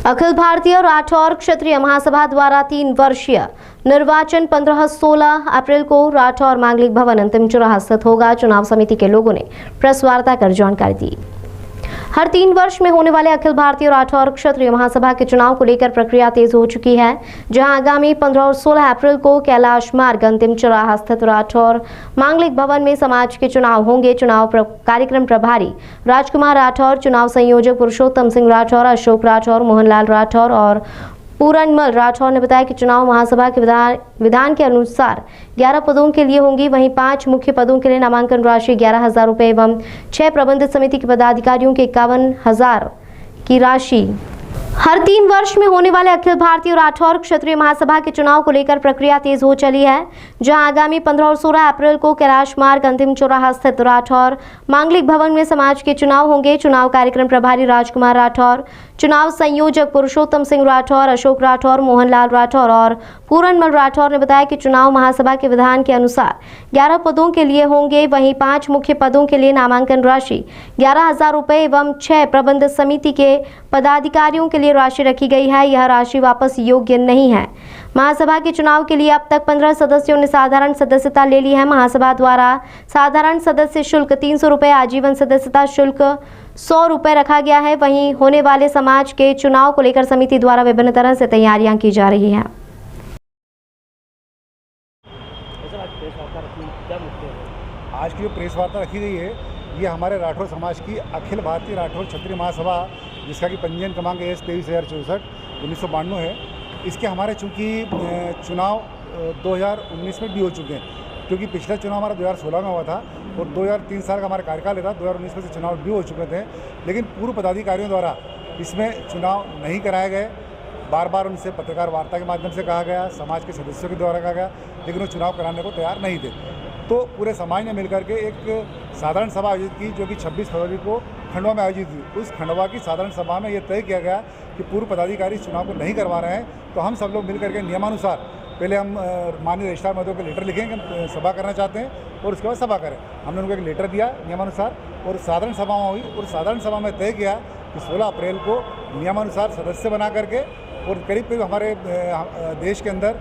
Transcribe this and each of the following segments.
अखिल भारतीय राठौर क्षत्रिय महासभा द्वारा 3 वर्षीय निर्वाचन 15-16 अप्रैल को राठौर मांगलिक भवन अंतिम चौराहा स्थित होगा। चुनाव समिति के लोगों ने प्रेस वार्ता कर जानकारी दी। हर 3 वर्ष में होने वाले अखिल भारतीय राठौर क्षत्रिय महासभा के चुनाव को लेकर प्रक्रिया तेज हो चुकी है, जहां आगामी 15 और 16 अप्रैल को कैलाश मार्ग अंतिम चौराहा स्थित राठौर मांगलिक भवन में समाज के चुनाव होंगे। चुनाव कार्यक्रम प्रभारी राजकुमार राठौर, चुनाव संयोजक पुरुषोत्तम सिंह राठौर, अशोक राठौर, मोहनलाल राठौर और पूरनमल राठौर ने बताया कि चुनाव महासभा के विधान के अनुसार 11 पदों के लिए होंगी। वहीं 5 मुख्य पदों के लिए नामांकन राशि 11,000 रुपये एवं 6 प्रबंधित समिति के पदाधिकारियों के 51,000 की राशि। हर 3 वर्ष में होने वाले अखिल भारतीय राठौर क्षत्रिय महासभा के चुनाव को लेकर प्रक्रिया तेज हो चली है, जहां आगामी 15 और 16 अप्रैल को कैलाश मार्ग अंतिम चौराहा स्थित राठौर मांगलिक भवन में समाज के चुनाव होंगे। चुनाव कार्यक्रम प्रभारी राजकुमार राठौर, चुनाव संयोजक पुरुषोत्तम सिंह राठौर, अशोक राठौर, मोहनलाल राठौर और पूरनमल राठौर ने बताया कि चुनाव महासभा के विधान के अनुसार 11 पदों के लिए होंगे। वहीं 5 मुख्य पदों के लिए नामांकन राशि 11,000 रुपये एवं 6 प्रबंध समिति के पदाधिकारियों के लिए राशि रखी गई है। यह राशि वापस योग्य नहीं है। महासभा के चुनाव के लिए अब तक 15 सदस्यों ने साधारण सदस्यता ले ली है। महासभा द्वारा साधारण सदस्य शुल्क 300 रुपये, आजीवन सदस्यता शुल्क 100 रुपये रखा गया है। वहीं होने वाले समाज के चुनाव को लेकर समिति द्वारा विभिन्न तरह से तैयारियां की जा रही हैं। आज की जो प्रेस वार्ता रखी गई है, ये हमारे राठौर समाज की अखिल भारतीय राठौर क्षत्रिय महासभा, जिसका कि पंजीयन क्रमांक AS 23,064 1992 है। इसके हमारे चूँकि चुनाव 2019 में भी हो चुके हैं, क्योंकि पिछला चुनाव हमारा 2016 में हुआ था और 2003 साल का हमारा कार्यकाल था। 2019 में से चुनाव भी हो चुके थे, लेकिन पूर्व पदाधिकारियों द्वारा इसमें चुनाव नहीं कराए गए। बार बार उनसे पत्रकार वार्ता के माध्यम से कहा गया, समाज के सदस्यों के द्वारा कहा गया, लेकिन वो चुनाव कराने को तैयार नहीं थे। तो पूरे समाज ने मिलकर के एक साधारण सभा आयोजित की, जो कि 26 फरवरी को खंडवा में आयोजित हुई। उस खंडवा की साधारण सभा में ये तय किया गया कि पूर्व पदाधिकारी चुनाव को नहीं करवा रहे हैं, तो हम सब लोग मिलकर के नियमानुसार पहले हम माननीय रजिस्ट्रार महोदय को लेटर लिखें कि सभा करना चाहते हैं और उसके बाद सभा करें। हमने उनको एक लेटर दिया नियमानुसार और साधारण सभा हुई और साधारण सभा में तय किया कि 16 अप्रैल को नियमानुसार सदस्य बना करके और करीब करीब हमारे देश के अंदर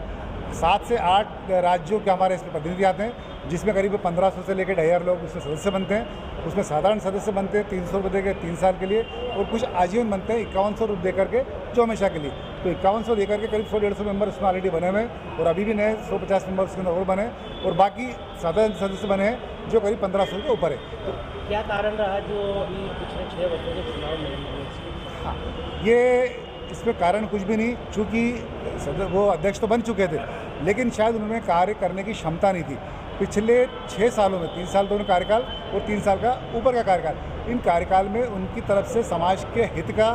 7 से 8 राज्यों के हमारे इसमें प्रतिनिधि आते हैं, जिसमें करीब 1500 से लेकर 2,500 लोग उसमें सदस्य बनते हैं। उसमें साधारण सदस्य बनते हैं 300 रुपये देकर 3 साल के लिए, और कुछ आजीवन बनते हैं 5100 रुपये दे करके जो हमेशा के लिए। तो 5100 दे करके करीब 100-150 मेंबर उसमें ऑलरेडी बने हुए हैं और अभी भी नए 150 मेंबर उसके अंदर और बने, और बाकी साधारण सदस्य बने हैं जो करीब 1500 के ऊपर है। तो क्या कारण रहा जो अभी पिछले 6 वर्षों के चुनाव में? हाँ, ये इसमें कारण कुछ भी नहीं, चूँकि वो अध्यक्ष तो बन चुके थे, लेकिन शायद उन्होंने कार्य करने की क्षमता नहीं थी। पिछले 6 सालों में 3 साल तो उनका कार्यकाल और 3 साल का ऊपर का कार्यकाल, इन कार्यकाल में उनकी तरफ से समाज के हित का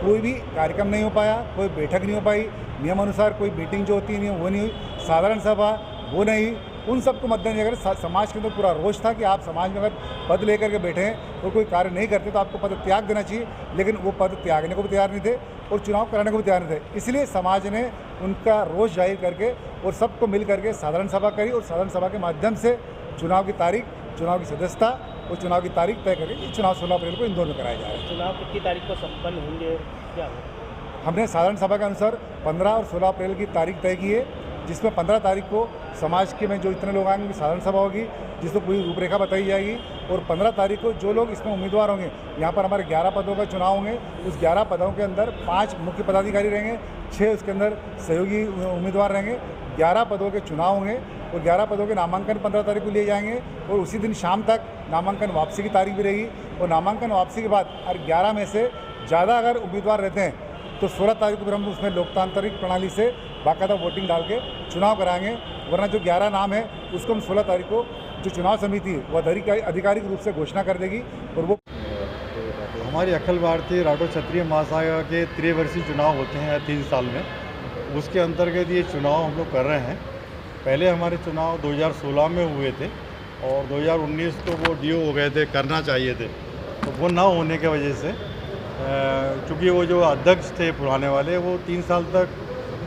कोई भी कार्यक्रम नहीं हो पाया, कोई बैठक नहीं हो पाई, नियमानुसार कोई मीटिंग जो होती नहीं वो नहीं हुई, साधारण सभा वो नहीं। उन सबको मद्देनजर समाज के अंदर पूरा रोष था कि आप समाज में अगर पद लेकर के बैठे हैं और कोई कार्य नहीं करते तो आपको पद त्याग देना चाहिए, लेकिन वो पद त्यागने को भी तैयार नहीं थे और चुनाव कराने को भी तैयार नहीं थे। इसलिए समाज ने उनका रोष जाहिर करके और सबको मिल करके साधारण सभा करी और साधारण सभा के माध्यम से चुनाव की तारीख, चुनाव की सदस्यता और चुनाव की तारीख तय करके ये चुनाव 16 अप्रैल को इंदौर में कराया जा रहा है। चुनाव कितनी तारीख को संपन्न होंगे क्या? हमने साधारण सभा के अनुसार 15 और 16 अप्रैल की तारीख तय की है, जिसमें 15 तारीख को समाज के में जो इतने लोग आएंगे साधारण सभा होगी, जिसको पूरी रूपरेखा बताई जाएगी, और 15 तारीख को जो लोग इसमें उम्मीदवार होंगे, यहाँ पर हमारे 11 पदों का चुनाव होंगे। उस 11 पदों के अंदर 5 मुख्य पदाधिकारी रहेंगे, 6 उसके अंदर सहयोगी उम्मीदवार रहेंगे। 11 पदों के चुनाव होंगे और 11 पदों के नामांकन 15 तारीख को लिए जाएंगे और उसी दिन शाम तक नामांकन वापसी की तारीख भी रहेगी। और नामांकन वापसी के बाद अगर 11 में से ज़्यादा अगर उम्मीदवार रहते हैं तो 16 तारीख को फिर हम उसमें लोकतांत्रिक प्रणाली से बाकायदा वोटिंग डाल के चुनाव कराएंगे। वरना जो 11 नाम है उसको हम 16 तारीख को जो चुनाव समिति है वो आधिकारिक रूप से घोषणा कर देगी। और वो हमारी अखिल भारतीय राठौर क्षत्रिय महासभा के 3 वर्षीय चुनाव होते हैं 3 साल में, उसके अंतर्गत ये चुनाव हम लोग कर रहे हैं। पहले हमारे चुनाव 2016 में हुए थे और 2019 को वो ड्यू हो गए थे, करना चाहिए थे, तो वो ना होने की वजह से चूँकि वो जो अध्यक्ष थे पुराने वाले, वो 3 साल तक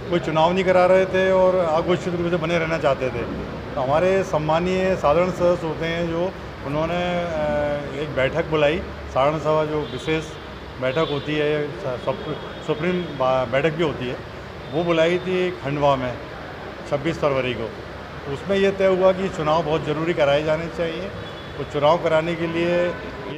कोई चुनाव नहीं करा रहे थे और अघोषित रूप से बने रहना चाहते थे। तो हमारे सम्मानीय साधारण सदस्य होते हैं जो उन्होंने एक बैठक बुलाई, साधारण सभा जो विशेष बैठक होती है, सुप्रीम बैठक भी होती है, वो बुलाई थी खंडवा में 26 फरवरी को। उसमें ये तय हुआ कि चुनाव बहुत ज़रूरी कराए जाने चाहिए। तो चुनाव कराने के लिए